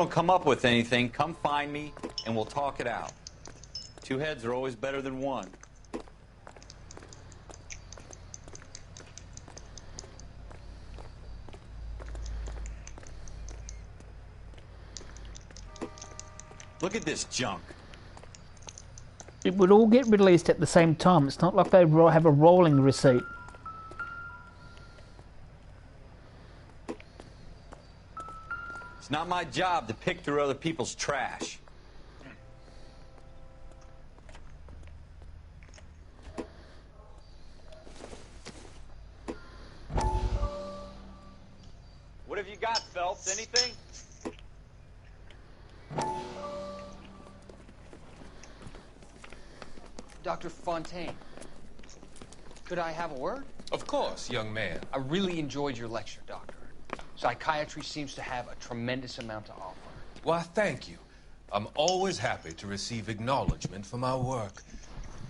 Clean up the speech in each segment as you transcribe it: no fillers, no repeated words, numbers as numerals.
Don't come up with anything, come find me and we'll talk it out. Two heads are always better than one. Look at this junk. It would all get released at the same time. It's not like they have a rolling receipt. It's not my job to pick through other people's trash. What have you got, Phelps? Anything? Dr. Fontaine, could I have a word? Of course, young man. I really enjoyed your lecture, Doctor. Psychiatry seems to have a tremendous amount to offer. Why, thank you. I'm always happy to receive acknowledgement for my work.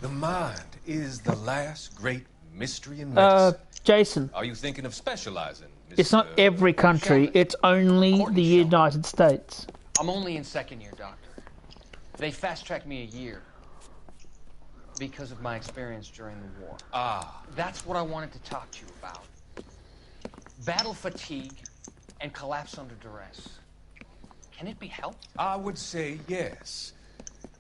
The mind is the last great mystery in medicine. Jason. Are you thinking of specializing? It's not every country. It's only the United States. I'm only in second year, Doctor. They fast-tracked me a year because of my experience during the war. Ah. That's what I wanted to talk to you about. Battle fatigue and collapse under duress. Can it be helped? I would say yes,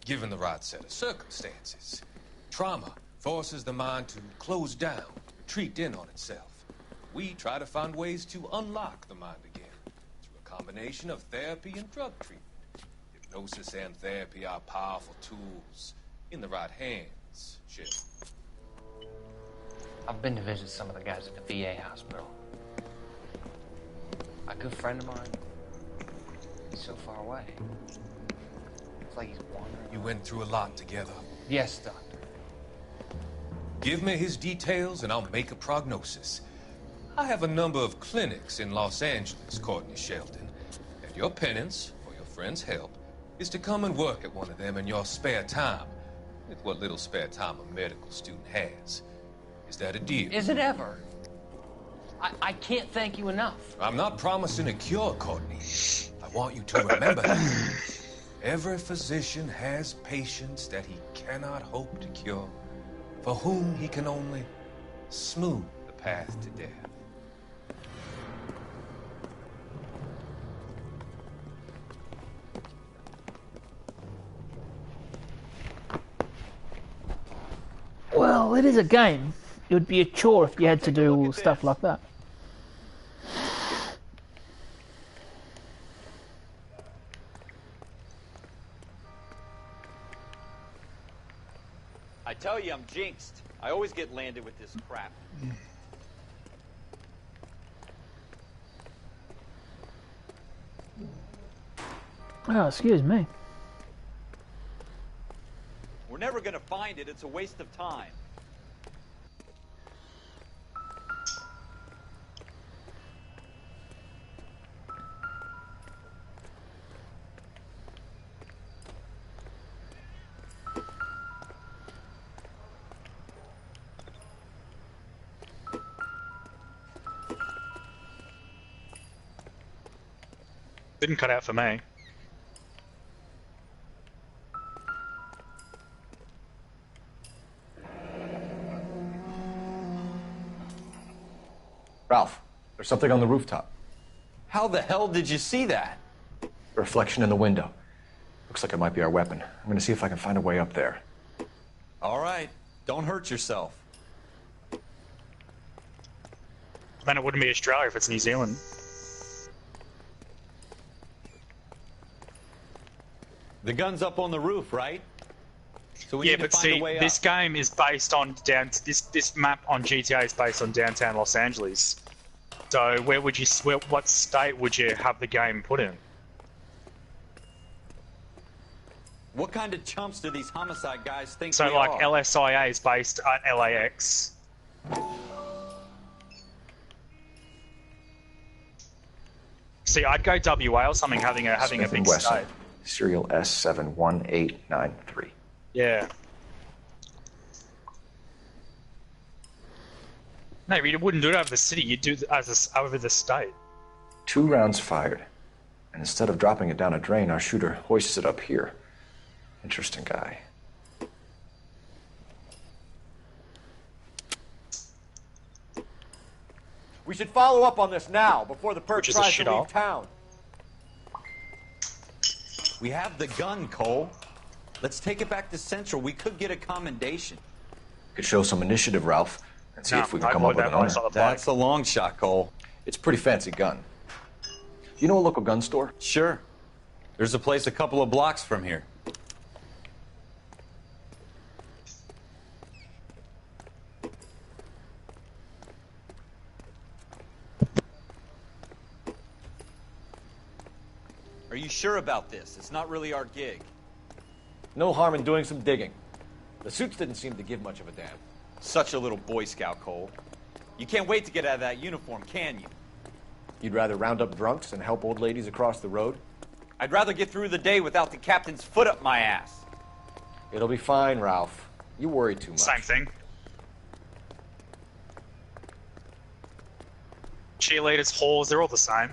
given the right set of circumstances. Trauma forces the mind to close down, retreat in on itself. We try to find ways to unlock the mind again through a combination of therapy and drug treatment. Hypnosis and therapy are powerful tools in the right hands, Chip. I've been to visit some of the guys at the VA hospital. A good friend of mine, he's so far away. It's like he's wandering. You went through a lot together. Yes, Doctor. Give me his details and I'll make a prognosis. I have a number of clinics in Los Angeles, Courtney Sheldon. And your penance, for your friend's help, is to come and work at one of them in your spare time. With what little spare time a medical student has. Is that a deal? Is it ever? I can't thank you enough. I'm not promising a cure, Courtney. I want you to remember that. Every physician has patients that he cannot hope to cure, for whom he can only smooth the path to death. Well, it is a game. It would be a chore if you had to do stuff like that. I tell you, I'm jinxed. I always get landed with this crap. Oh, excuse me. We're never gonna find it. It's a waste of time. Didn't cut out for me. Ralph, there's something on the rooftop. How the hell did you see that? A reflection in the window. Looks like it might be our weapon. I'm gonna see if I can find a way up there. All right. Don't hurt yourself. Then it wouldn't be Australia if it's New Zealand. The gun's up on the roof, right? So we Yeah, need to but find see, a way this up. game is based on this map on GTA is based on downtown Los Angeles. So where would you, what state would you have the game put in? What kind of chumps do these homicide guys think So we like are? LSIA is based at LAX. See, I'd go WA or something, having a Smith big and Wesson, state. serial S71893. Yeah. No, you wouldn't do it over the city. You'd do it over the state. 2 rounds fired. And instead of dropping it down a drain, our shooter hoists it up here. Interesting guy. We should follow up on this now, before the perp Which is a tries to shit leave all. town. We have the gun, Cole. Let's take it back to Central. We could get a commendation. Could show some initiative, Ralph, and see No, if we can I come up avoid with that an one. owner. It's not the That's a long shot, Cole. It's a pretty fancy gun. You know a local gun store? Sure. There's a place a couple of blocks from here. Are you sure about this? It's not really our gig. No harm in doing some digging. The suits didn't seem to give much of a damn. Such a little Boy Scout, Cole. You can't wait to get out of that uniform, can you? You'd rather round up drunks and help old ladies across the road? I'd rather get through the day without the captain's foot up my ass. It'll be fine, Ralph. You worry too much. Same thing. Cheerleaders, whores, they're all the same.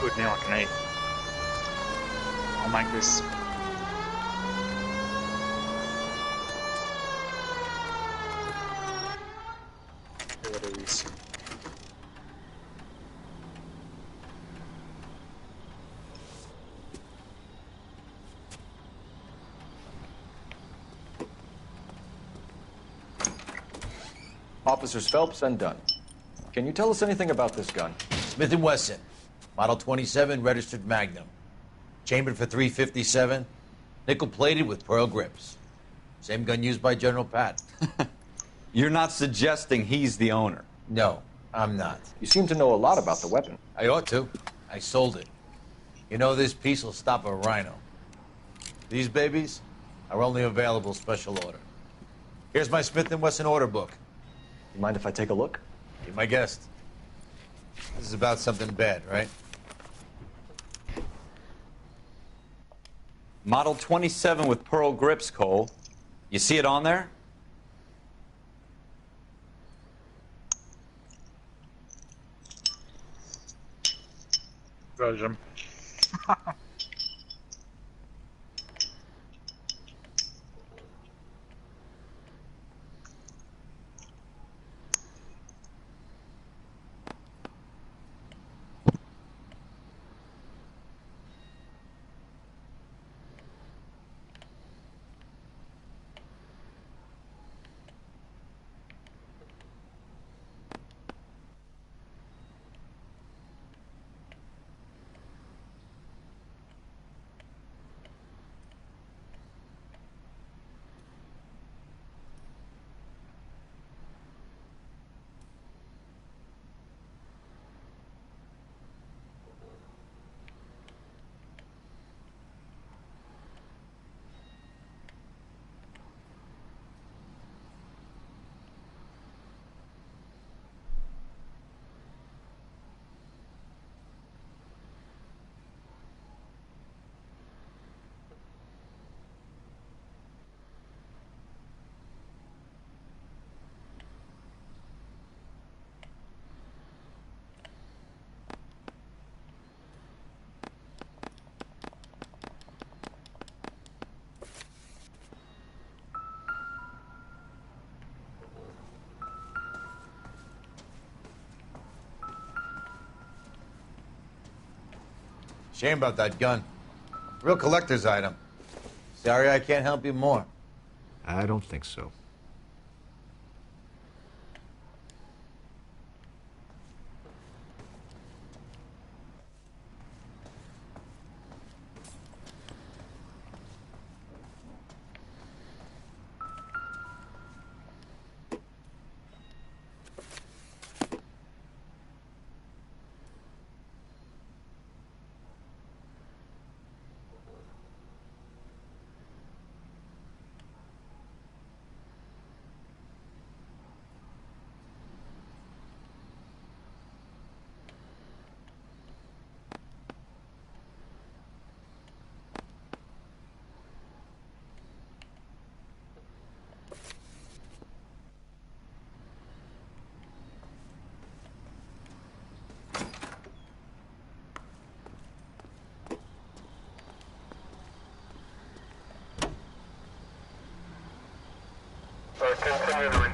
Good meal I can eat. I'll make this. What is? Officers Phelps and Dunn. Can you tell us anything about this gun? Smith & Wesson, Model 27, registered Magnum. Chambered for .357, nickel-plated with pearl grips. Same gun used by General Pat. You're not suggesting he's the owner. No, I'm not. You seem to know a lot about the weapon. I ought to. I sold it. You know, this piece will stop a rhino. These babies are only available special order. Here's my Smith & Wesson order book. You mind if I take a look? Be my guest. This is about something bad, right? Model 27 with pearl grips, Cole. You see it on there? Version. Shame about that gun. Real collector's item. Sorry I can't help you more. I don't think so. Continue to respond.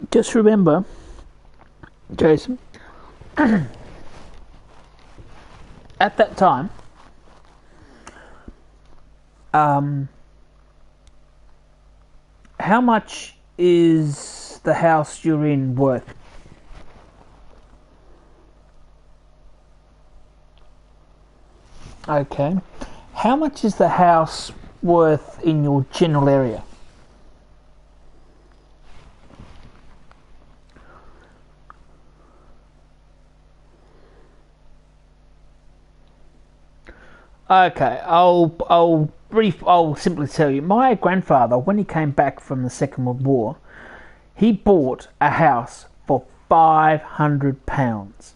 Just remember, Jason, at that time, how much is the house you're in worth? Okay. How much is the house worth in your general area? Okay, I'll simply tell you. My grandfather, when he came back from the Second World War, he bought a house for £500.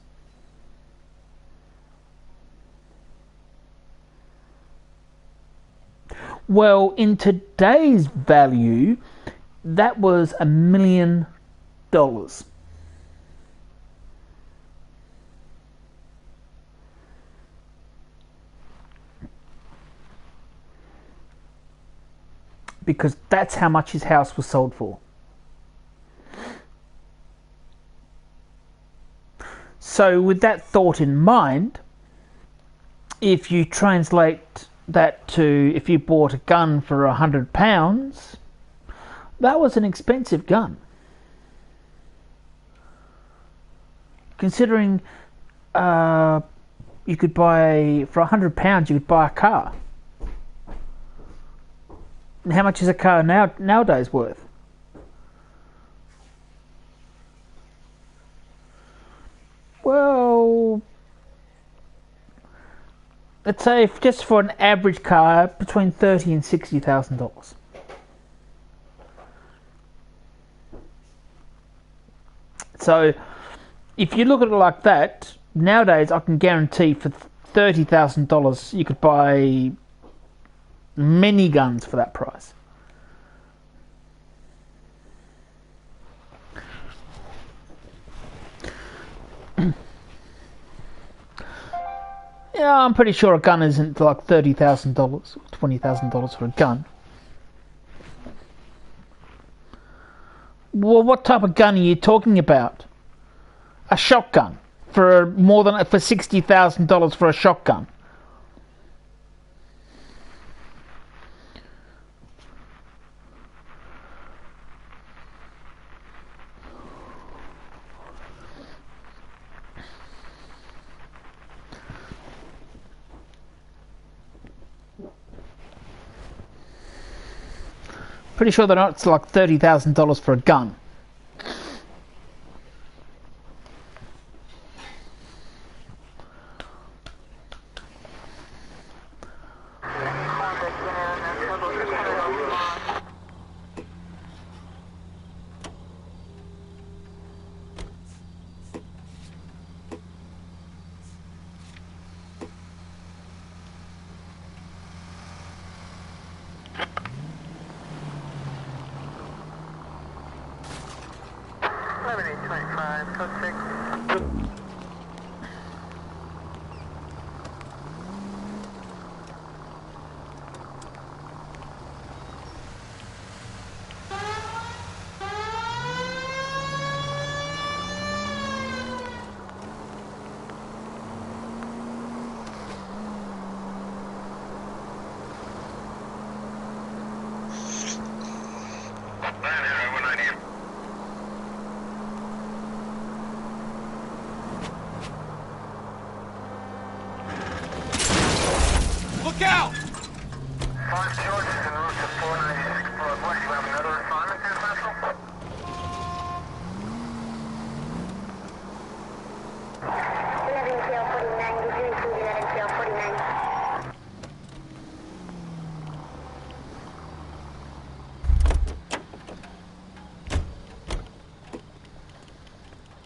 Well, in today's value, that was $1 million. Because that's how much his house was sold for. So with that thought in mind, if you translate that to if you bought a gun for £100, that was an expensive gun. Considering you could buy, for £100 you could buy a car. And how much is a car nowadays worth? Well, let's say just for an average car, between $30,000 and $60,000. So, if you look at it like that, nowadays I can guarantee for $30,000, you could buy many guns for that price. Yeah, I'm pretty sure a gun isn't like $30,000 or $20,000 for a gun. Well, what type of gun are you talking about? A shotgun for $60,000 for a shotgun. Pretty sure they're not like $30,000 for a gun. Look out! 5 George is en route to 496 Broadway. You have another assignment there, Central?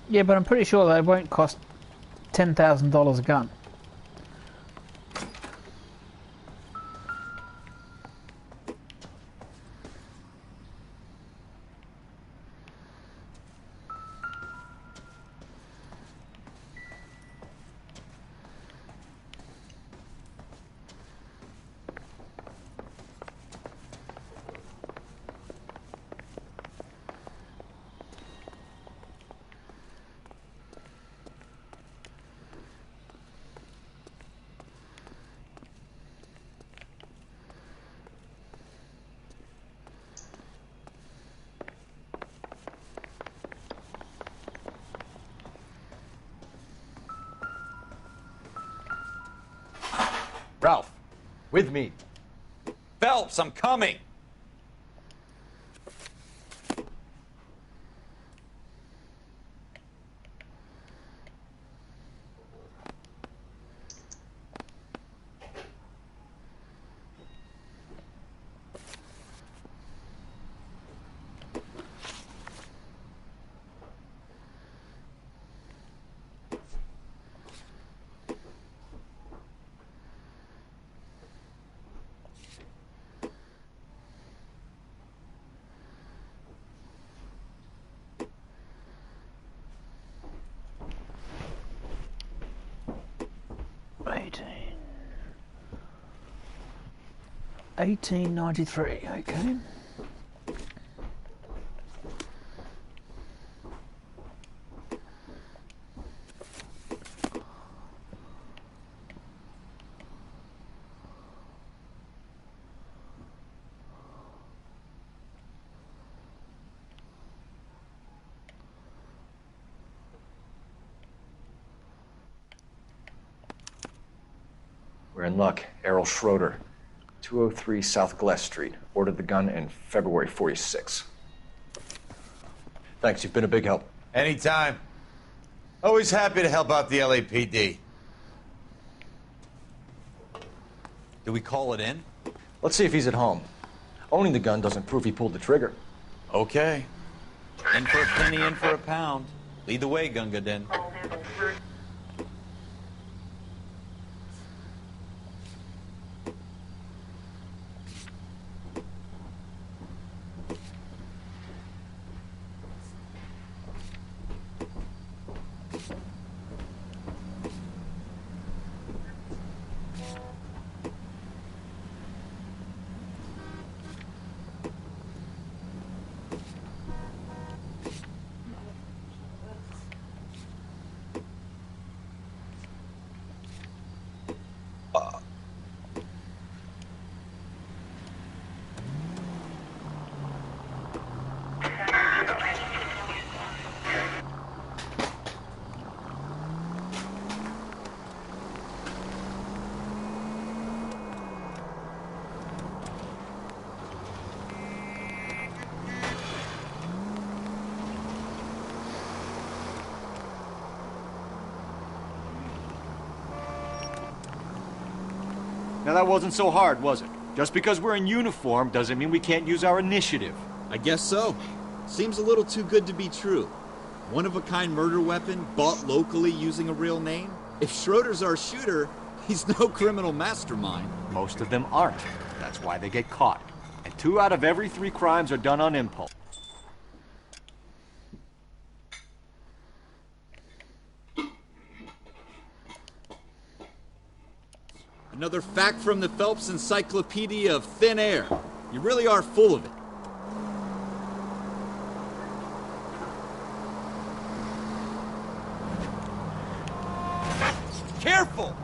Yeah, but I'm pretty sure they won't cost $10,000 a gun. Ralph, with me. Phelps, I'm coming. $18.93, okay. We're in luck. Errol Schroeder, 203 South Glass Street. Ordered the gun in February '46. Thanks, you've been a big help. Anytime. Always happy to help out the LAPD. Do we call it in? Let's see if he's at home. Owning the gun doesn't prove he pulled the trigger. Okay. In for a penny, in for a pound. Lead the way, Gunga Din. Now that wasn't so hard, was it? Just because we're in uniform doesn't mean we can't use our initiative. I guess so. Seems a little too good to be true. One-of-a-kind murder weapon bought locally using a real name? If Schroeder's our shooter, he's no criminal mastermind. Most of them aren't. That's why they get caught. And 2 out of every 3 crimes are done on impulse. Another fact from the Phelps Encyclopedia of Thin Air. You really are full of it. Careful!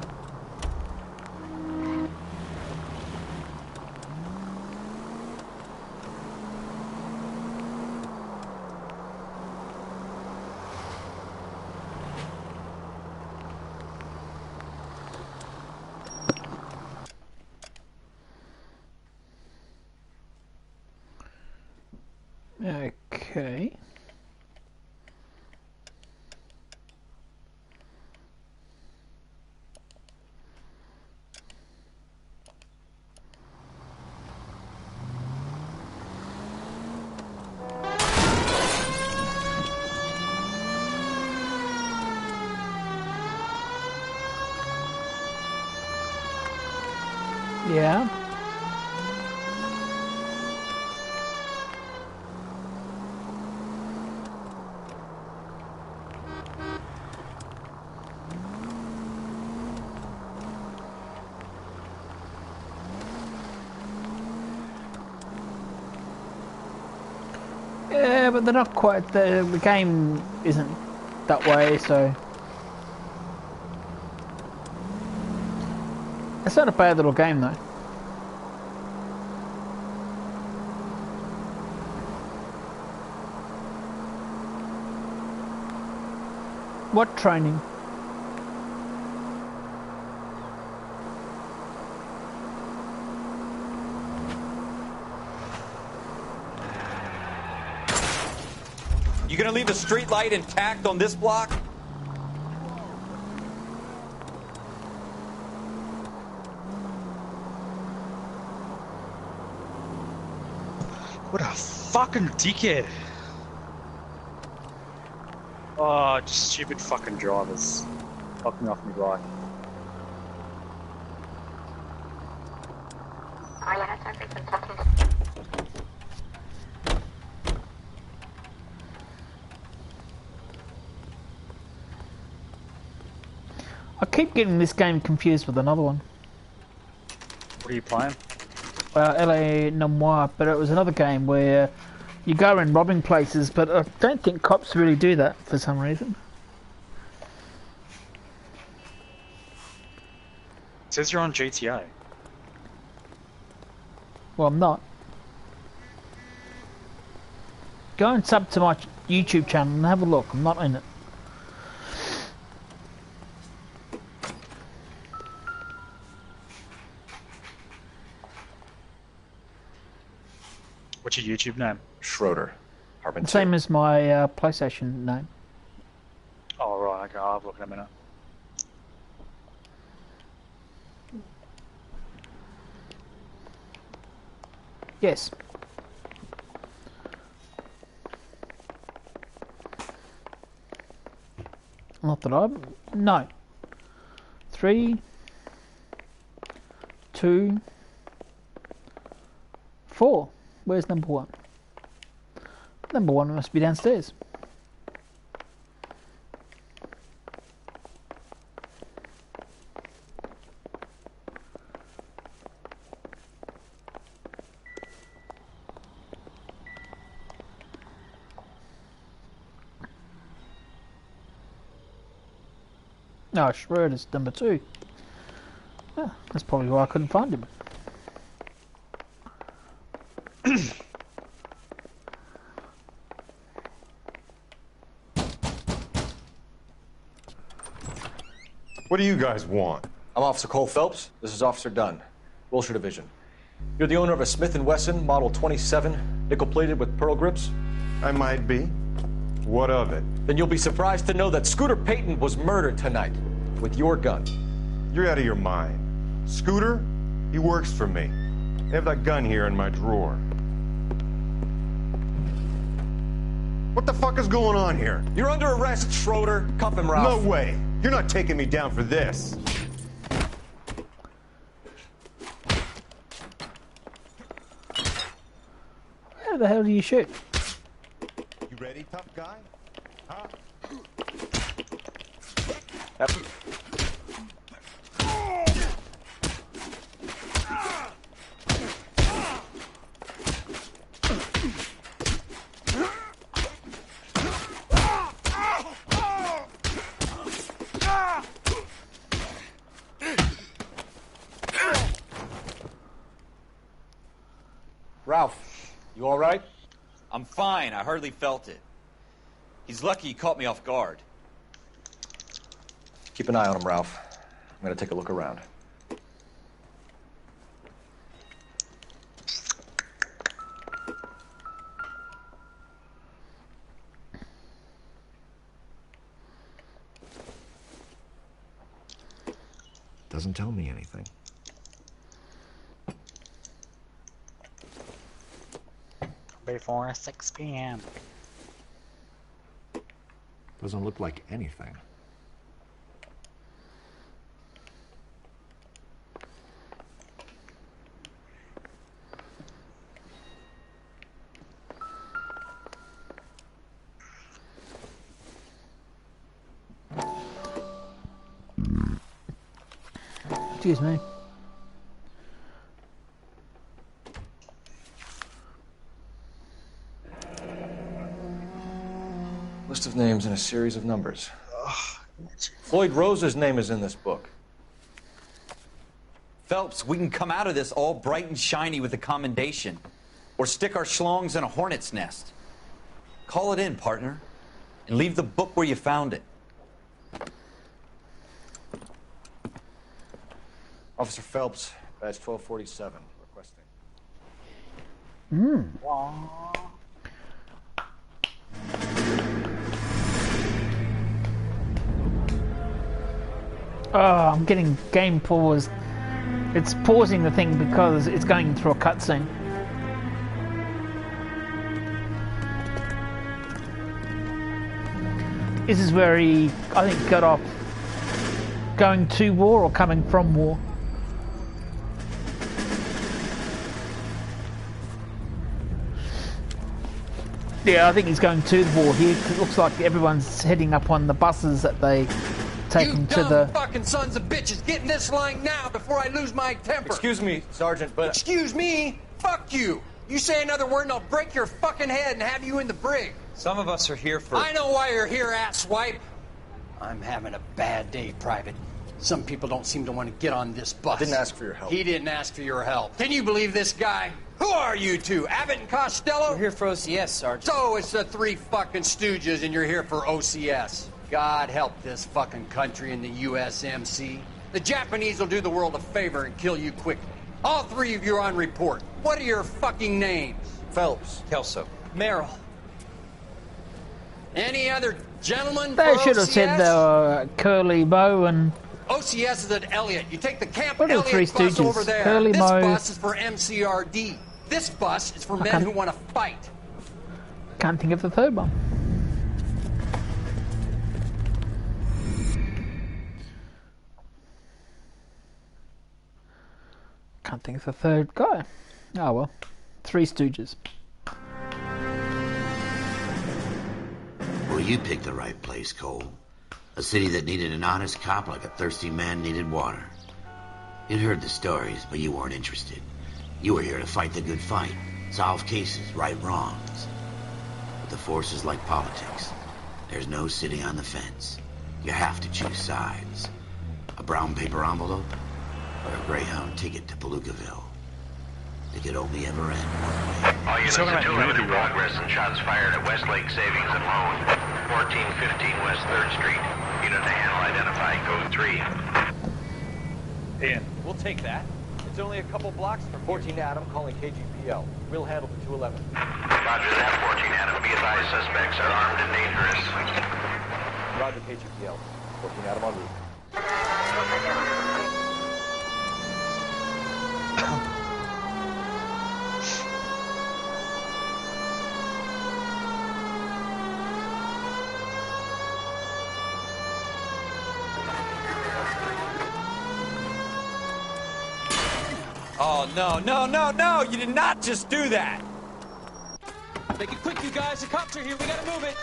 Okay. Yeah. Yeah, but they're not quite. The game isn't that way, so it's not a bad little game, though. What training? You gonna leave the street light intact on this block? What a fucking dickhead. Oh, just stupid fucking drivers. Fucking off me bike. I keep getting this game confused with another one. What are you playing? LA Noire, but it was another game where you go around robbing places, but I don't think cops really do that for some reason. It says you're on GTA. Well, I'm not. Go and sub to my YouTube channel and have a look. I'm not in it. What's your YouTube name? Schroeder. Harbin Same as my PlayStation name. Oh, right, okay, I'll have a look in a minute. Yes. Not that I... No. 3, 2, 4. Where's number 1? Number 1 must be downstairs. No, Schroeder's number 2. Oh, that's probably why I couldn't find him. What do you guys want? I'm Officer Cole Phelps. This is Officer Dunn, Wilshire Division. You're the owner of a Smith & Wesson Model 27, nickel-plated with pearl grips? I might be. What of it? Then you'll be surprised to know that Scooter Payton was murdered tonight with your gun. You're out of your mind. Scooter? He works for me. I have that gun here in my drawer. What the fuck is going on here? You're under arrest, Schroeder. Cuff him, Ralph. No way. You're not taking me down for this. How the hell do you shoot? You ready, tough guy? Huh? Ralph, you all right? I'm fine. I hardly felt it. He's lucky he caught me off guard. Keep an eye on him, Ralph. I'm gonna take a look around. Doesn't tell me anything. Before 6 p.m. Doesn't look like anything. Excuse me. List of names and a series of numbers. Floyd Rose's name is in this book. Phelps, we can come out of this all bright and shiny with a commendation. Or stick our schlongs in a hornet's nest. Call it in, partner. And leave the book where you found it. Officer Phelps, badge 1247, requesting. Oh, I'm getting game paused. It's pausing the thing because it's going through a cutscene. This is where he, I think, got off going to war or coming from war. Yeah, I think he's going to the war here. It looks like everyone's heading up on the buses that they take him to the... fucking sons of bitches, get in this line now before I lose my temper. Excuse me, Sergeant, but... Excuse me? Fuck you. You say another word and I'll break your fucking head and have you in the brig. Some of us are here for... I know why you're here, asswipe. I'm having a bad day, Private. Some people don't seem to want to get on this bus. Didn't ask for your help. He didn't ask for your help. Can you believe this guy? Who are you two? Abbott and Costello? We're here for OCS, Sergeant. So it's the three fucking stooges and you're here for OCS. God help this fucking country and the USMC. The Japanese will do the world a favor and kill you quickly. All three of you are on report. What are your fucking names? Phelps. Kelso. Merrill. Any other gentlemen They for should have OCS? said they were Curly Moe and... OCS is at Elliott. You take the Camp What are the Elliott Three bus Stooges? over there. Curly This Moe. bus is for MCRD. This bus is for men who want to fight. Can't think of the third one. Can't think of the third guy. Oh well. Three Stooges. Well, you picked the right place, Cole. A city that needed an honest cop like a thirsty man needed water. You'd heard the stories, but you weren't interested. You were here to fight the good fight, solve cases, right wrongs. But the force is like politics. There's no sitting on the fence. You have to choose sides. A brown paper envelope, or a Greyhound ticket to Palookaville. It could only ever end one way. All units at 211 in progress and shots fired at Westlake Savings and Loan. 1415 West 3rd Street. Unit to handle identified. Code 3. Ian. We'll take that. It's only a couple blocks from 14 Adam calling KGPL. We'll handle the 211. Roger that, 14 Adam. Be advised, suspects are armed and dangerous. Roger KGPL. 14 Adam en route. Oh, no, no, no, no! You did not just do that! Make it quick, you guys. The cops are here. We gotta move it.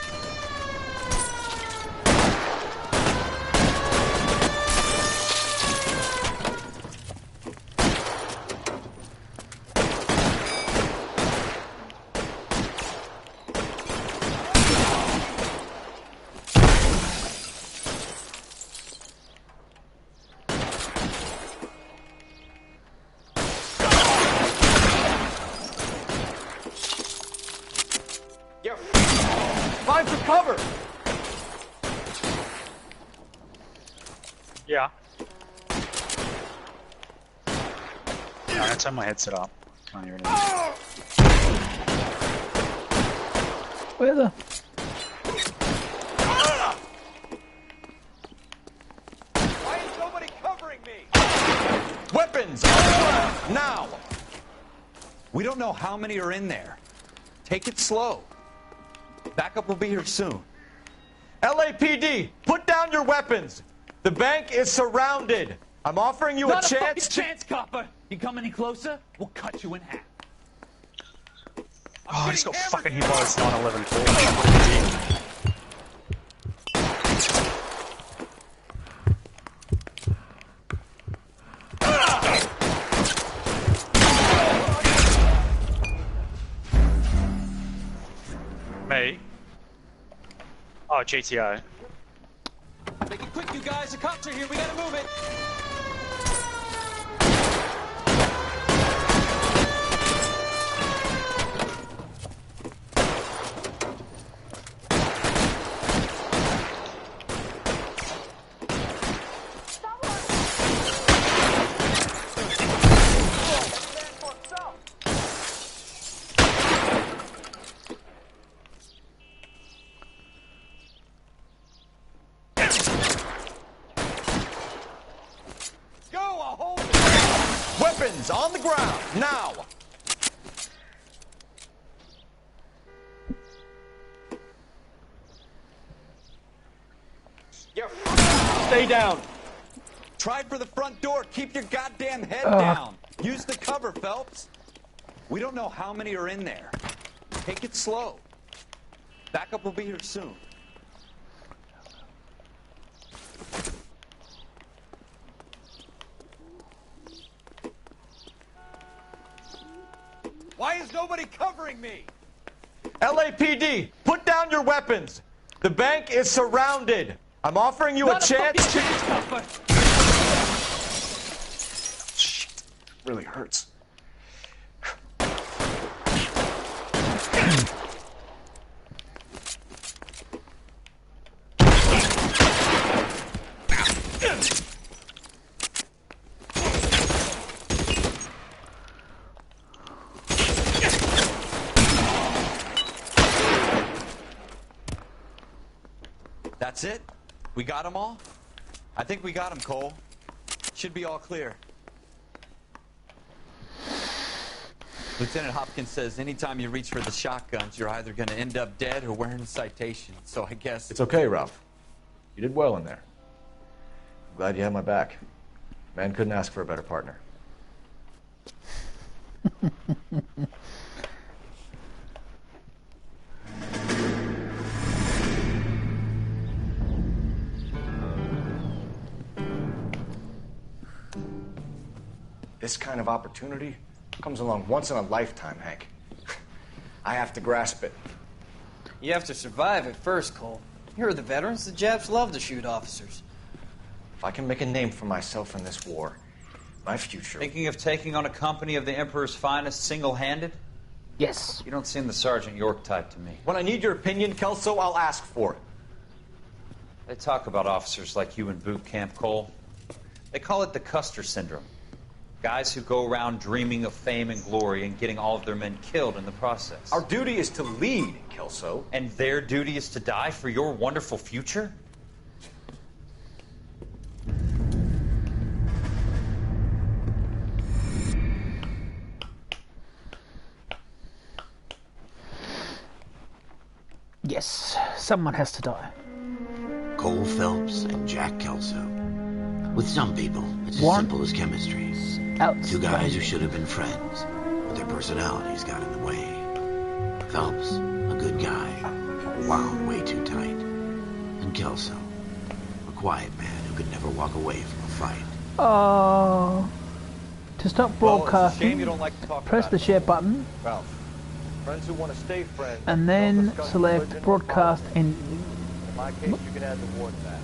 Find some cover! Yeah. I'm gonna turn my headset up. Can't hear anything. Where the? Why is nobody covering me? Weapons! Now! We don't know how many are in there. Take it slow. Backup will be here soon. LAPD, put down your weapons! The bank is surrounded! I'm offering you Not a a fucking chance chance, copper! You come any closer, we'll cut you in half. Oh, I just got fucking hit by this 911 Ford. Me? Oh, GTO. Make it quick, you guys. The cops are here. We gotta move it. Weapons on the ground, now! Stay down! Try for the front door. Keep your goddamn head down. Use the cover, Phelps. We don't know how many are in there. Take it slow. Backup will be here soon. Why is nobody covering me? LAPD, put down your weapons! The bank is surrounded! I'm offering you Not a chance to... chance, copper! Shit, really hurts. That's it? We got them all? I think we got them, Cole. Should be all clear. Lieutenant Hopkins says anytime you reach for the shotguns, you're either going to end up dead or wearing a citation. So I guess... It's okay, Ralph. You did well in there. I'm glad you had my back. Man couldn't ask for a better partner. This kind of opportunity comes along once in a lifetime, Hank. I have to grasp it. You have to survive it first, Cole. Here are the veterans. The Japs love to shoot officers. If I can make a name for myself in this war, my future... Thinking of taking on a company of the Emperor's finest single-handed? Yes. You don't seem the Sergeant York type to me. When I need your opinion, Kelso, I'll ask for it. They talk about officers like you in boot camp, Cole. They call it the Custer Syndrome. Guys who go around dreaming of fame and glory and getting all of their men killed in the process. Our duty is to lead, Kelso. And their duty is to die for your wonderful future? Yes, someone has to die. Cole Phelps and Jack Kelso. With some people, it's as Warren? simple as chemistry. Two guys who should have been friends, but their personalities got in the way. Phelps, a good guy, wound way too tight. And Kelso, a quiet man who could never walk away from a fight. Oh. To stop broadcasting, shame you don't like to talk press about the it. share button, Ralph, friends who want to stay friends. and then select broadcast and In my case, you can add the ward back.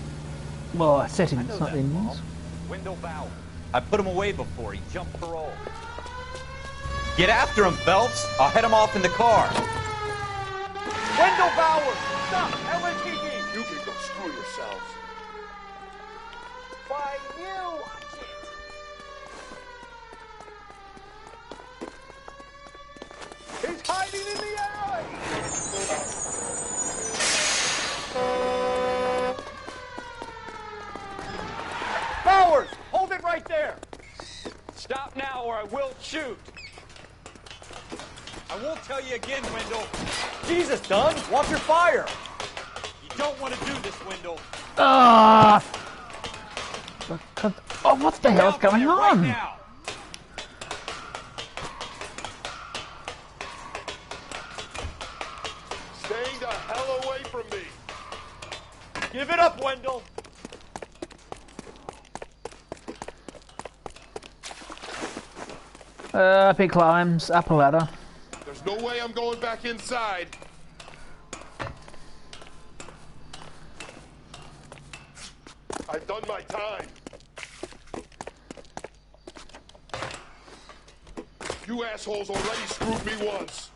well, settings, not endings. Window Bauer. I put him away before. He jumped parole. Get after him, Phelps. I'll head him off in the car. Wendell Bauer! Stop! LAPD! You can go screw yourselves. Why, you! Watch it! He's hiding in the alley! Bowers! Hold it right there! Stop now or I will shoot! I won't tell you again, Wendell. Jesus, Dunn! Watch your fire! You don't want to do this, Wendell. Ah! Oh, what the hell's going Right on? now. Stay the hell away from me. Give it up, Wendell! Up he climbs, up a ladder. There's no way I'm going back inside. I've done my time. You assholes already screwed me once.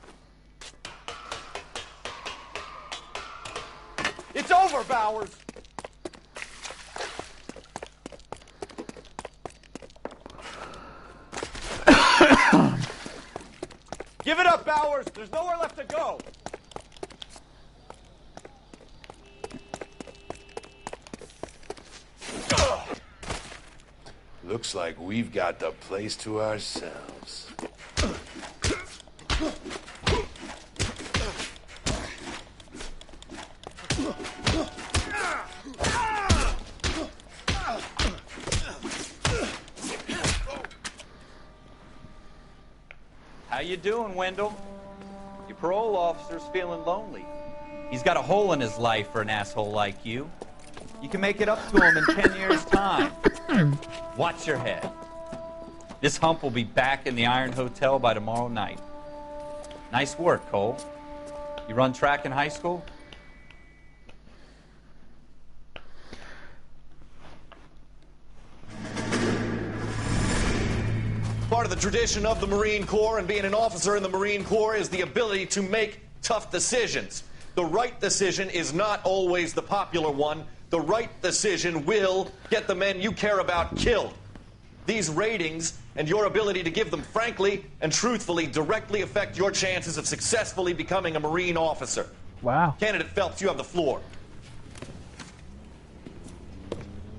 It's over, Bowers! Give it up, Bowers! There's nowhere left to go! Looks like we've got the place to ourselves. How you doing, Wendell? Your parole officer's feeling lonely. He's got a hole in his life for an asshole like you. You can make it up to him in 10 years' time. Watch your head. This hump will be back in the Iron Hotel by tomorrow night. Nice work, Cole. You run track in high school? Part of the tradition of the Marine Corps and being an officer in the Marine Corps is the ability to make tough decisions. The right decision is not always the popular one. The right decision will get the men you care about killed. These ratings and your ability to give them frankly and truthfully directly affect your chances of successfully becoming a Marine officer. Wow. Candidate Phelps, you have the floor.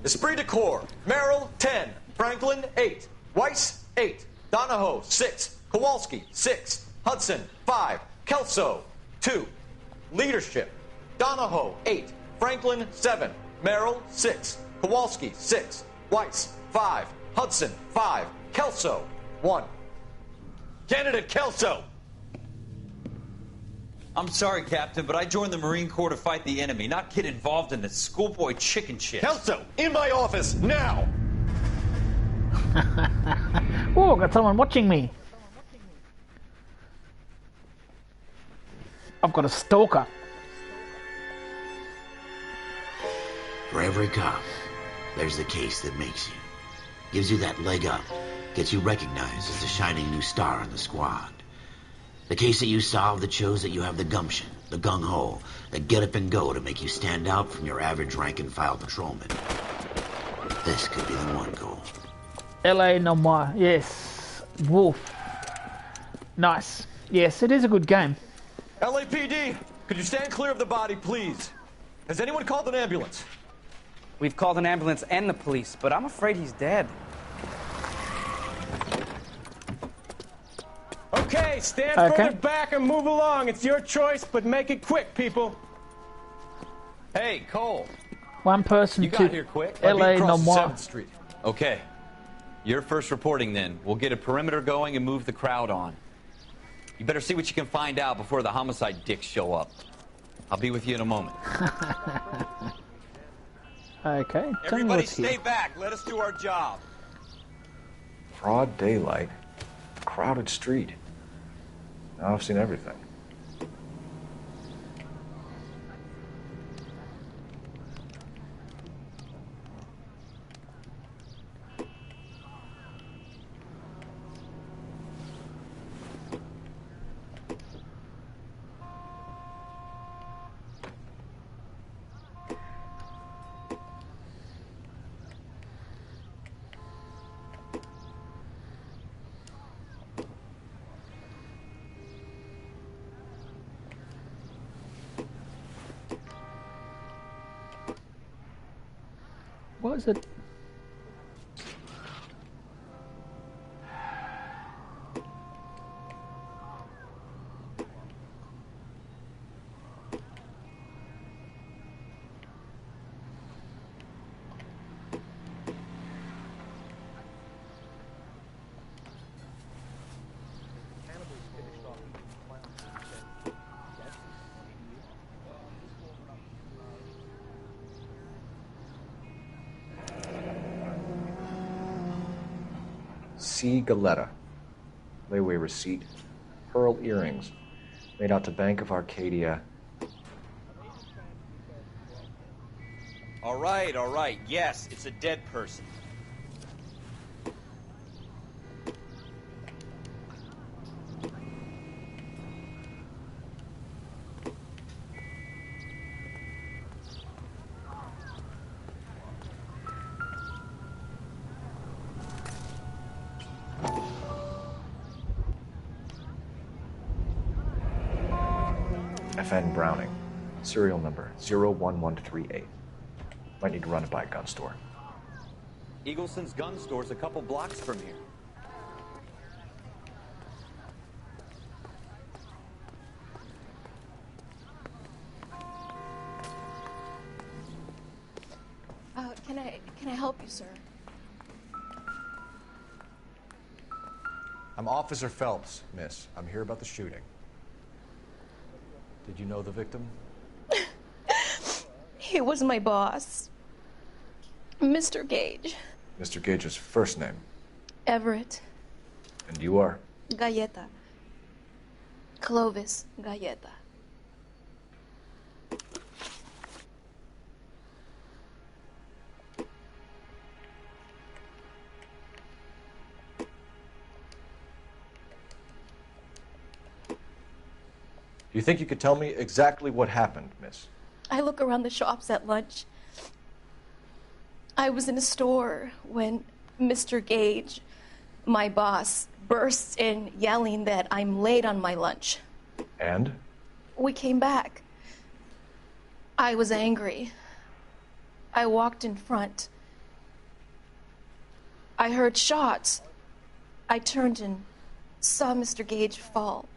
Esprit de Corps, Merrill, 10. Franklin, 8. Weiss, 8. Donahoe, 6. Kowalski, 6. Hudson, 5. Kelso, 2. Leadership, Donahoe, 8. Franklin, 7. Merrill, 6. Kowalski, 6. Weiss, 5. Hudson, 5. Kelso, 1. Candidate Kelso. I'm sorry, Captain, but I joined the Marine Corps to fight the enemy, not get involved in this schoolboy chicken shit. Kelso, in my office, now! Oh, got someone watching me. I've got a stalker. For every cop, there's the case that makes you. Gives you that leg up. Gets you recognized as a shining new star in the squad. The case that you solve that shows that you have the gumption, the gung-ho, the get up and go to make you stand out from your average rank-and-file patrolman. This could be the one, Cole. LA Noir, yes. Wolf. Nice. Yes, it is a good game. LAPD, could you stand clear of the body, please? Has anyone called an ambulance? We've called an ambulance and the police, but I'm afraid he's dead. Okay, stand Okay. further back and move along. It's your choice, but make it quick, people. Hey, Cole. One person You to got here quick. LA Across Noir. 7th Street. Okay. You're first reporting then. We'll get a perimeter going and move the crowd on. You better see what you can find out before the homicide dicks show up. I'll be with you in a moment. Okay, tell me Everybody what's stay here. back. Let us do our job. Broad daylight. Crowded street. Now I've seen everything. What is it? C. Galetta. Layaway receipt. Pearl earrings. Made out to Bank of Arcadia. All right. Yes, it's a dead person. FN Browning. Serial number 01138. Might need to run it by a gun store. Eagleson's gun store's a couple blocks from here. Can I help you, sir? I'm Officer Phelps, miss. I'm here about the shooting. Did you know the victim? He was my boss, Mr. Gage. Mr. Gage's first name. Everett. And you are? Galleta. Clovis Galleta. Do you think you could tell me exactly what happened, miss? I look around the shops at lunch. I was in a store when Mr. Gage, my boss, bursts in yelling that I'm late on my lunch. And? We came back. I was angry. I walked in front. I heard shots. I turned and saw Mr. Gage fall.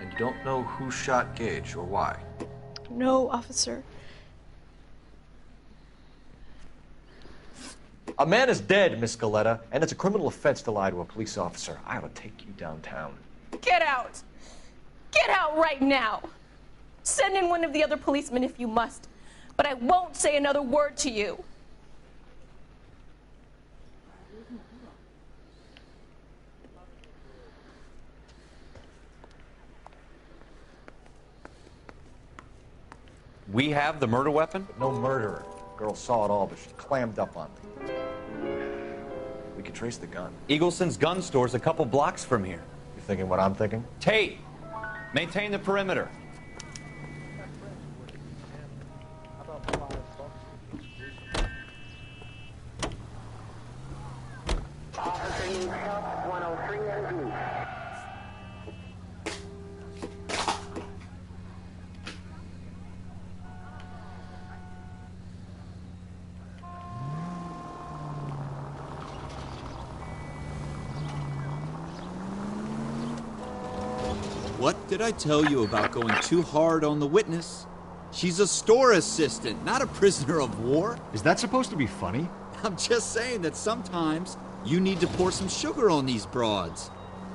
And you don't know who shot Gage or why? No, officer. A man is dead, Miss Galetta, and it's a criminal offense to lie to a police officer. I ought to take you downtown. Get out! Get out right now! Send in one of the other policemen if you must, but I won't say another word to you. We have the murder weapon? No murderer. Girl saw it all, but she clammed up on me. We could trace the gun. Eagleson's gun store's a couple blocks from here. You thinking what I'm thinking? Tate, maintain the perimeter. Officer needs help, 103 and blue. What did I tell you about going too hard on the witness? She's a store assistant, not a prisoner of war. Is that supposed to be funny? I'm just saying that sometimes you need to pour some sugar on these broads.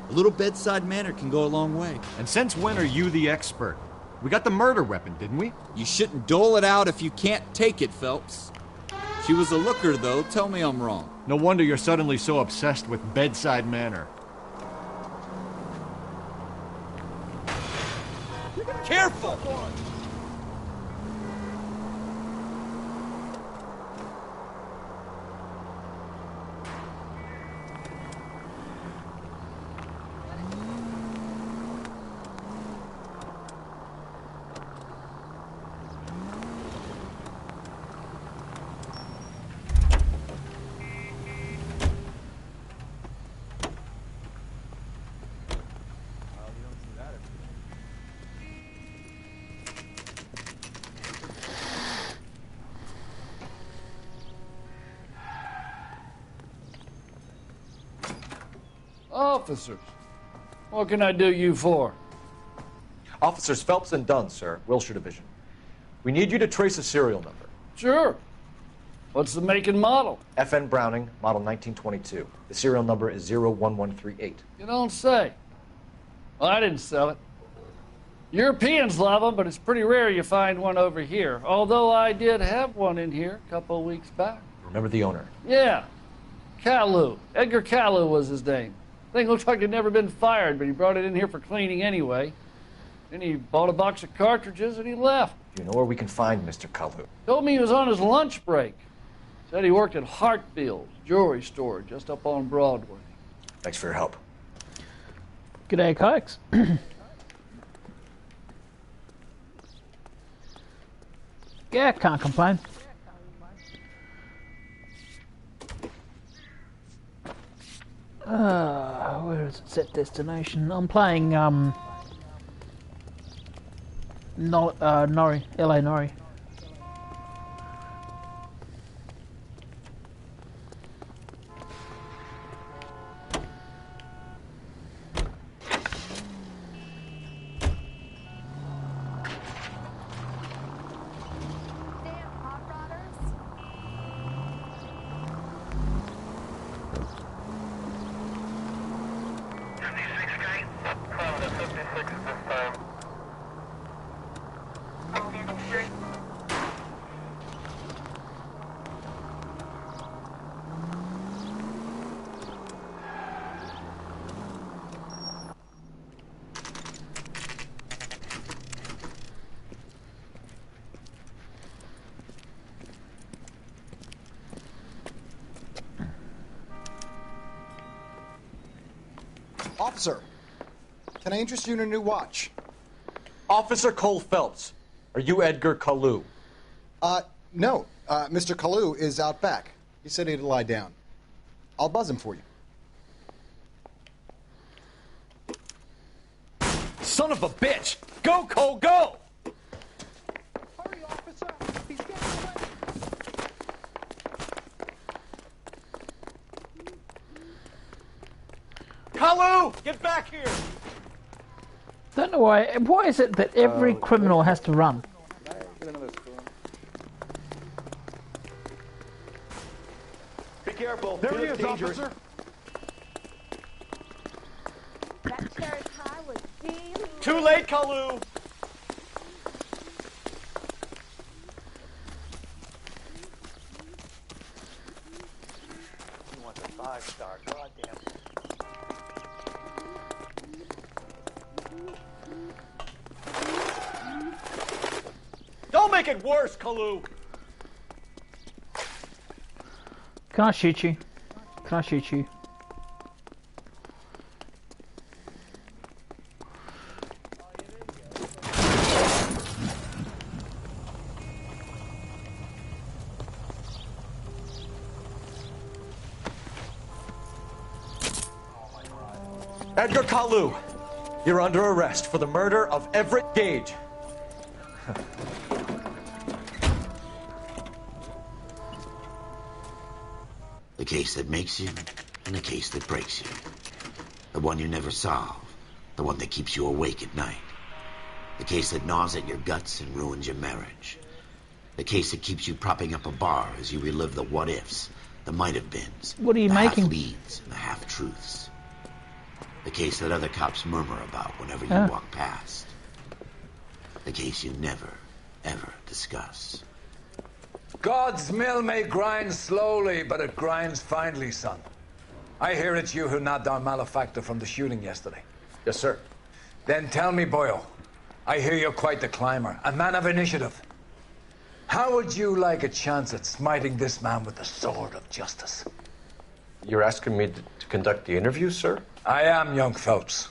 A little bedside manner can go a long way. And since when are you the expert? We got the murder weapon, didn't we? You shouldn't dole it out if you can't take it, Phelps. She was a looker, though. Tell me I'm wrong. No wonder you're suddenly so obsessed with bedside manner. Careful! Officers, what can I do you for? Officers Phelps and Dunn, sir, Wilshire Division. We need you to trace a serial number. Sure. What's the make and model? FN Browning, model 1922. The serial number is 01138. You don't say. Well, I didn't sell it. Europeans love them, but it's pretty rare you find one over here. Although I did have one in here a couple of weeks back. Remember the owner? Yeah. Caillou. Edgar Caillou was his name. Thing looks like it'd never been fired, but he brought it in here for cleaning anyway. Then he bought a box of cartridges and he left. Do you know where we can find Mr. Caillou? Told me he was on his lunch break. Said he worked at Hartfield's jewelry store just up on Broadway. Thanks for your help. G'day, Kikes. Yeah, can't complain. Where is it? Set destination. I'm playing Nori, LA Nori. Officer, can I interest you in a new watch? Officer Cole Phelps, are you Edgar Caillou? No. Mr. Caillou is out back. He said he'd lie down. I'll buzz him for you. Son of a bitch! Go, Cole, go! Hurry, officer! He's getting away! Caillou, get back here! Don't know why. Why is it that every criminal has to run? Be careful. There he is, officer. That cherry pie was delicious. Too late, Caillou! You want the 5-star, goddamn. Don't make it worse, Caillou! Can I shoot you? Can I shoot you? Edgar Caillou, you're under arrest for the murder of Everett Gage. The case that makes you and the case that breaks you. The one you never solve, The one that keeps you awake at night. The case that gnaws at your guts and ruins your marriage. The case that keeps you propping up a bar as you relive the what-ifs, the might-have-beens, What are you the making? half-leads and the half-truths. The case that other cops murmur about whenever you Ah. walk past. The case you never, ever discuss. God's mill may grind slowly, but it grinds finely, son. I hear it's you who nabbed our malefactor from the shooting yesterday. Yes, sir. Then tell me, Boyle, I hear you're quite the climber, a man of initiative. How would you like a chance at smiting this man with the sword of justice? You're asking me to conduct the interview, sir? I am, young Phelps.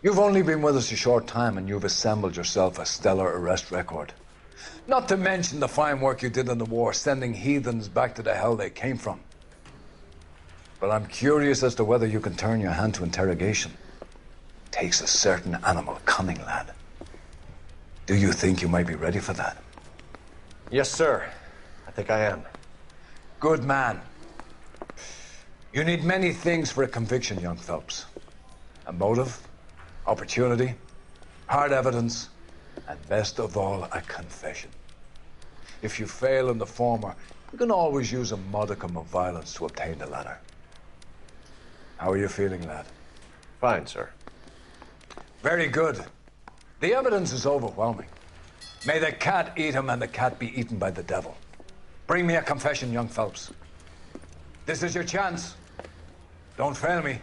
You've only been with us a short time and you've assembled yourself a stellar arrest record. Not to mention the fine work you did in the war, sending heathens back to the hell they came from. But I'm curious as to whether you can turn your hand to interrogation. Takes a certain animal cunning, lad. Do you think you might be ready for that? Yes, sir. I think I am. Good man. You need many things for a conviction, young Phelps. A motive, opportunity, hard evidence, and best of all, a confession. If you fail in the former, you can always use a modicum of violence to obtain the latter. How are you feeling, lad? Fine, sir. Very good. The evidence is overwhelming. May the cat eat him and the cat be eaten by the devil. Bring me a confession, young Phelps. This is your chance. Don't fail me.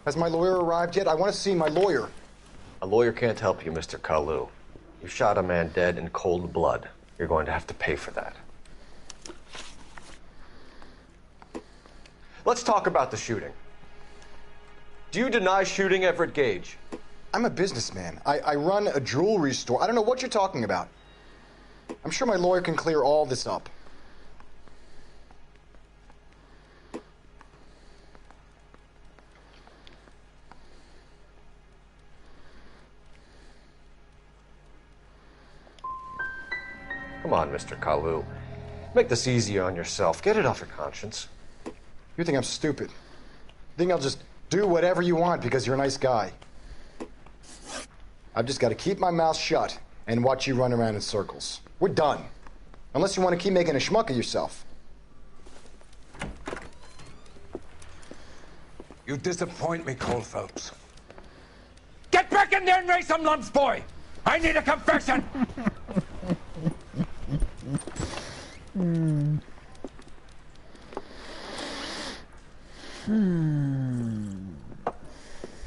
Has my lawyer arrived yet? I want to see my lawyer. A lawyer can't help you, Mr. Kalu. You shot a man dead in cold blood. You're going to have to pay for that. Let's talk about the shooting. Do you deny shooting Everett Gage? I'm a businessman. I run a jewelry store. I don't know what you're talking about. I'm sure my lawyer can clear all this up. Come on, Mr. Kalu. Make this easier on yourself. Get it off your conscience. You think I'm stupid? You think I'll just do whatever you want because you're a nice guy? I've just got to keep my mouth shut and watch you run around in circles. We're done. Unless you want to keep making a schmuck of yourself. You disappoint me, Cole Phelps. Get back in there and raise some lumps, boy! I need a confession!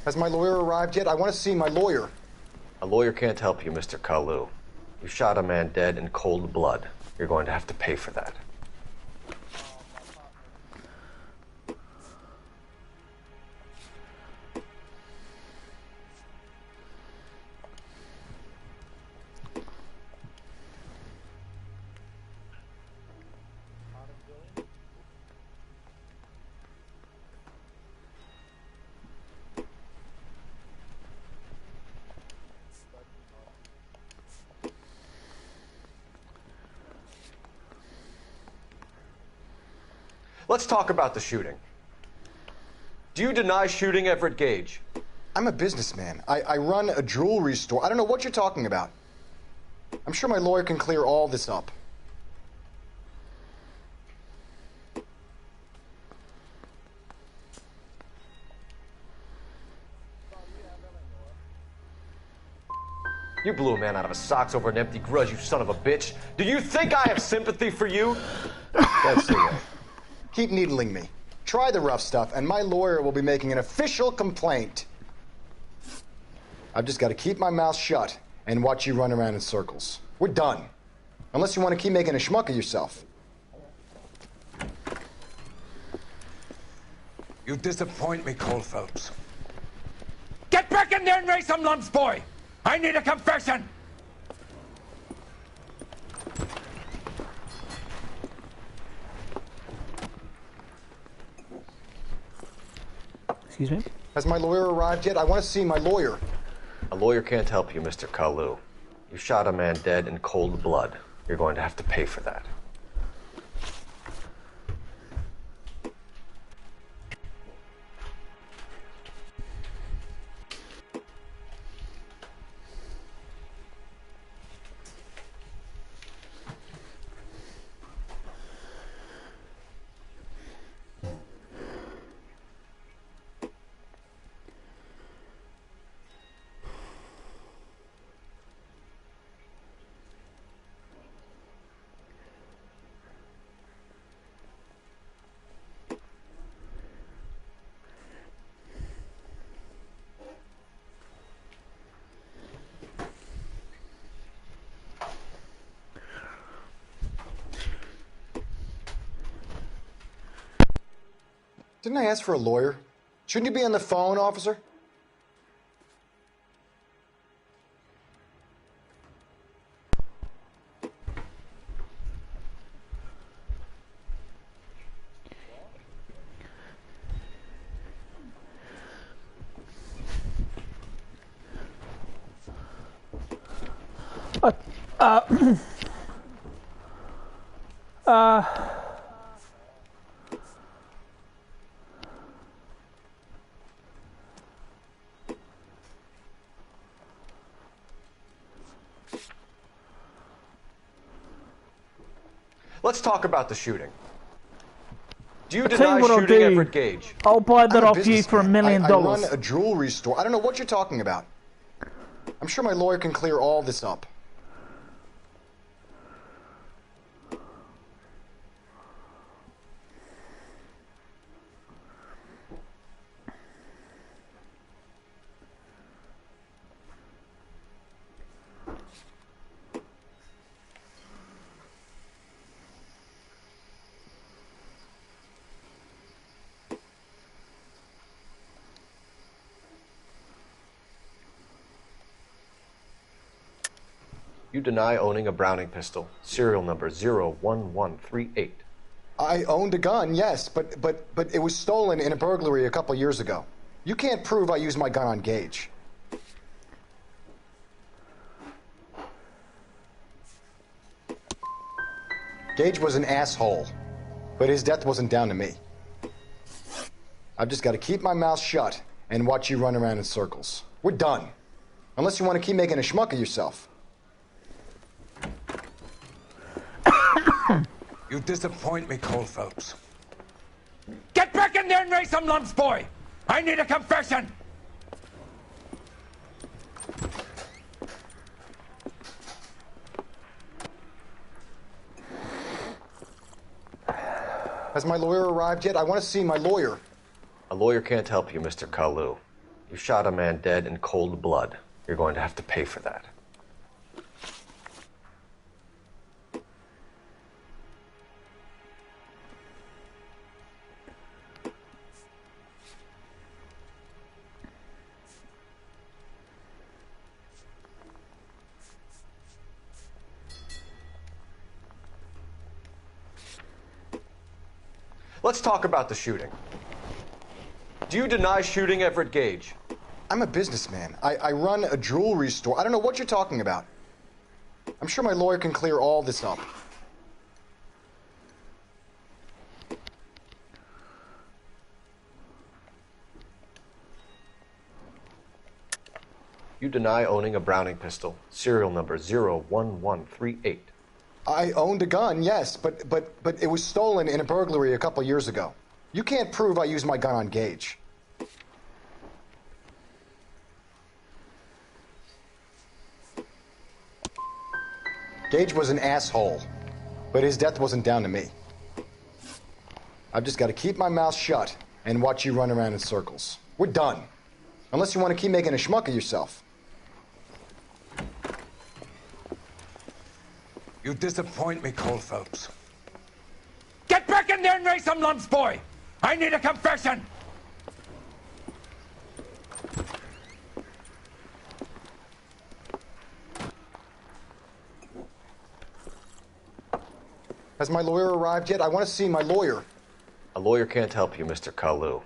Has my lawyer arrived yet? I want to see my lawyer. A lawyer can't help you, Mr. Kalu. You shot a man dead in cold blood. You're going to have to pay for that. Let's talk about the shooting. Do you deny shooting Everett Gage? I'm a businessman. I run a jewelry store. I don't know what you're talking about. I'm sure my lawyer can clear all this up. You blew a man out of his socks over an empty grudge, you son of a bitch. Do you think I have sympathy for you? That's the way. Keep needling me. Try the rough stuff, and my lawyer will be making an official complaint. I've just got to keep my mouth shut and watch you run around in circles. We're done. Unless you want to keep making a schmuck of yourself. You disappoint me, Cole Phelps. Get back in there and raise some lumps, boy! I need a confession! Excuse me? Has my lawyer arrived yet? I want to see my lawyer. A lawyer can't help you, Mr. Kalu. You shot a man dead in cold blood. You're going to have to pay for that. Didn't I ask for a lawyer? Shouldn't you be on the phone, officer? Let's talk about the shooting. Do you I'll tell deny you what I'll shooting do. Everett Gage? I'll buy that I'm a off you for $1 businessman. million. I run a jewelry store. I don't know what you're talking about. I'm sure my lawyer can clear all this up. You deny owning a Browning pistol, serial number 01138. I owned a gun, yes, but it was stolen in a burglary a couple years ago. You can't prove I used my gun on Gage. Gage was an asshole, but his death wasn't down to me. I've just got to keep my mouth shut and watch you run around in circles. We're done. Unless you want to keep making a schmuck of yourself. You disappoint me, Cole Phelps. Get back in there and raise some lumps, boy! I need a confession! Has my lawyer arrived yet? I want to see my lawyer. A lawyer can't help you, Mr. Kalu. You shot a man dead in cold blood. You're going to have to pay for that. Let's talk about the shooting. Do you deny shooting Everett Gage? I'm a businessman. I run a jewelry store. I don't know what you're talking about. I'm sure my lawyer can clear all this up. You deny owning a Browning pistol, serial number 01138. I owned a gun, yes, but it was stolen in a burglary a couple years ago. You can't prove I used my gun on Gage. Gage was an asshole, but his death wasn't down to me. I've just got to keep my mouth shut and watch you run around in circles. We're done. Unless you want to keep making a schmuck of yourself. You disappoint me, Cole Phelps. Get back in there and raise some lumps, boy! I need a confession! Has my lawyer arrived yet? I want to see my lawyer. A lawyer can't help you, Mr. Kalu.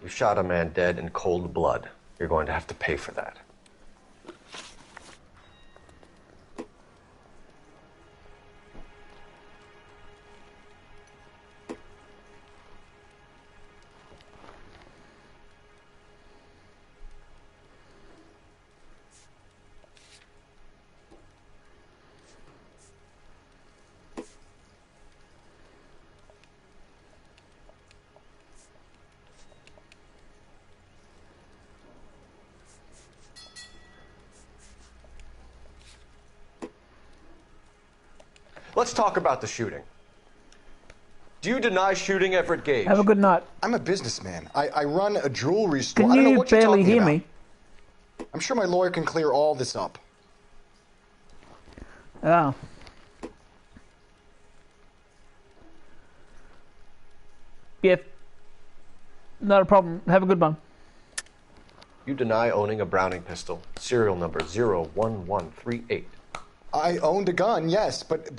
You shot a man dead in cold blood. You're going to have to pay for that. Let's talk about the shooting. Do you deny shooting Everett Gage? Have a good night. I'm a businessman. I run a jewelry store. Can I don't know you what you're barely talking hear about. me? I'm sure my lawyer can clear all this up. Oh. Yeah. Not a problem. Have a good one. You deny owning a Browning pistol. Serial number 01138. I owned a gun, yes, but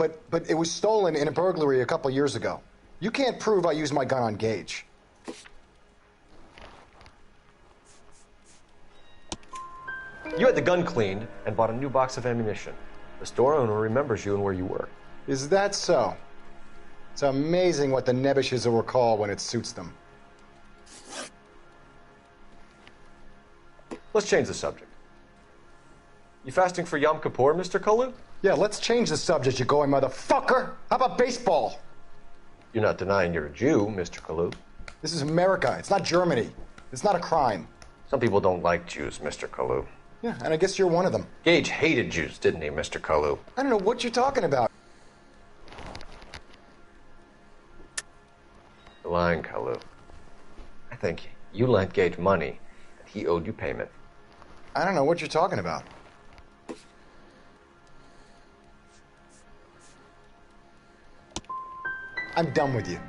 it was stolen in a burglary a couple years ago. You can't prove I used my gun on Gage. You had the gun cleaned and bought a new box of ammunition. The store owner remembers you and where you were. Is that so? It's amazing what the Nebbishes will recall when it suits them. Let's change the subject. You fasting for Yom Kippur, Mr. Kalu? Yeah, let's change the subject, you going motherfucker. How about baseball? You're not denying you're a Jew, Mr. Kalu. This is America. It's not Germany. It's not a crime. Some people don't like Jews, Mr. Kalu. Yeah, and I guess you're one of them. Gage hated Jews, didn't he, Mr. Kalu? I don't know what you're talking about. You're lying, Kalu. I think you lent Gage money and he owed you payment. I don't know what you're talking about. I'm done with you.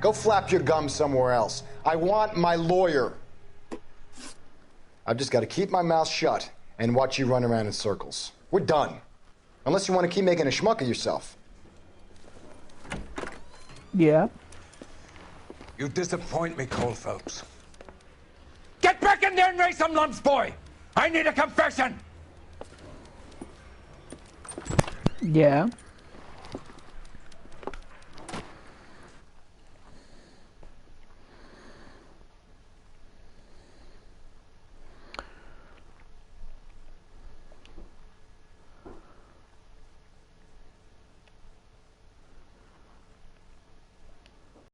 Go flap your gums somewhere else. I want my lawyer. I've just got to keep my mouth shut and watch you run around in circles. We're done. Unless you want to keep making a schmuck of yourself. Yeah. You disappoint me, Cole Phelps. Get back in there and raise some lumps, boy! I need a confession! Yeah.